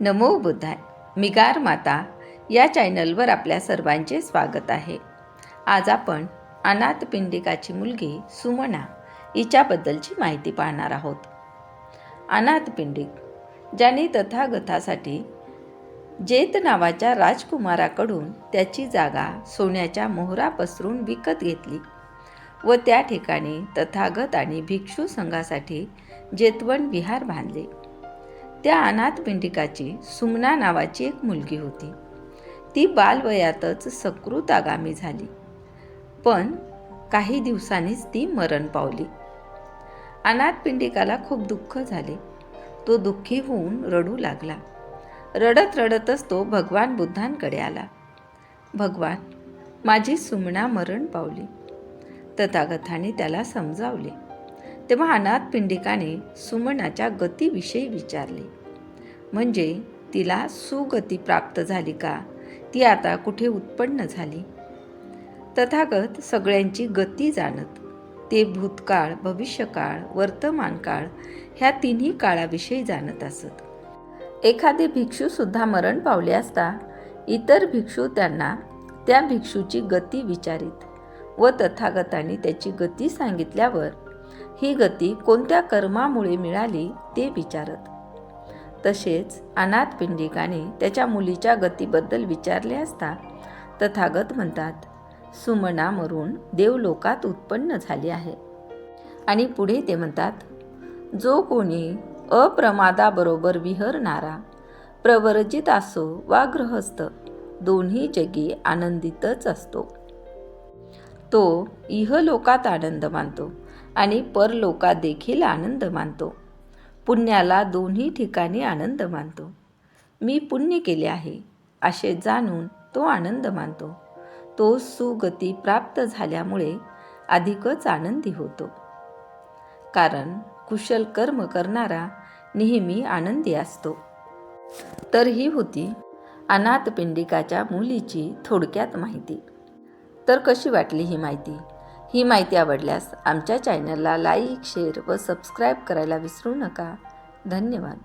नमो बुद्धाय. मी गार माता या चॅनलवर आपल्या सर्वांचे स्वागत आहे. आज आपण अनाथ पिंडिकाची मुलगी सुमना हिच्याबद्दलची माहिती पाहणार आहोत. अनाथ पिंडिक ज्याने तथागतासाठी जेत नावाच्या राजकुमाराकडून त्याची जागा सोन्याच्या मोहरा पसरून विकत घेतली व त्या ठिकाणी तथागत आणि भिक्षू संघासाठी जेतवन विहार बांधले. त्या अनाथ पिंडिकाची सुमना नावाची एक मुलगी होती. ती बालवयातच सकृतागामी झाली, पण काही दिवसांनीच ती मरण पावली. अनाथ पिंडिकाला खूप दुःख झाले. तो दुःखी होऊन रडू लागला. रडत रडतच तो भगवान बुद्धांकडे आला. भगवान, माझी सुमना मरण पावली. तथागताने त्याला समजावले. तेव्हा अनाथ पिंडिकाने सुमनाच्या गतीविषयी विचारले, म्हणजे तिला सुगती प्राप्त झाली का, ती आता कुठे उत्पन्न झाली. तथागत सगळ्यांची गती जाणत. ते भूतकाळ, भविष्यकाळ, वर्तमानकाळ ह्या तिन्ही काळाविषयी जाणत असत. एखादे भिक्षूसुद्धा मरण पावले असता इतर भिक्षू त्यांना त्या भिक्षूची गती विचारित व तथागताने त्याची गती सांगितल्यावर ही गती कोणत्या कर्मामुळे मिळाली ते विचारत. तसेच अनाथ पिंडिकाने त्याच्या मुलीच्या गतीबद्दल विचारले असता तथागत म्हणतात, सुमना मरून देवलोकात उत्पन्न झाली आहे. आणि पुढे ते म्हणतात, जो कोणी अप्रमादाबरोबर विहरणारा, प्रवर्जित असो वा गृहस्थ, दोन्ही जगी आनंदितच असतो. तो इहलोकात आनंद मानतो आणि परलोकात देखील आनंद मानतो. पुण्याला दोन्ही ठिकाणी आनंद मानतो. मी पुण्य केले आहे असे जाणून तो आनंद मानतो. तो सुगती प्राप्त झाल्यामुळे अधिकच आनंदी होतो. कारण कुशल कर्म करणारा नेहमी आनंदी असतो. तर ही होती अनाथ पिंडिकाच्या मुलीची थोडक्यात माहिती. तर कशी वाटली ही माहिती? ही माहिती आवडल्यास आमच्या चॅनलला लाईक, शेअर व सबस्क्राईब करायला विसरू नका. धन्यवाद.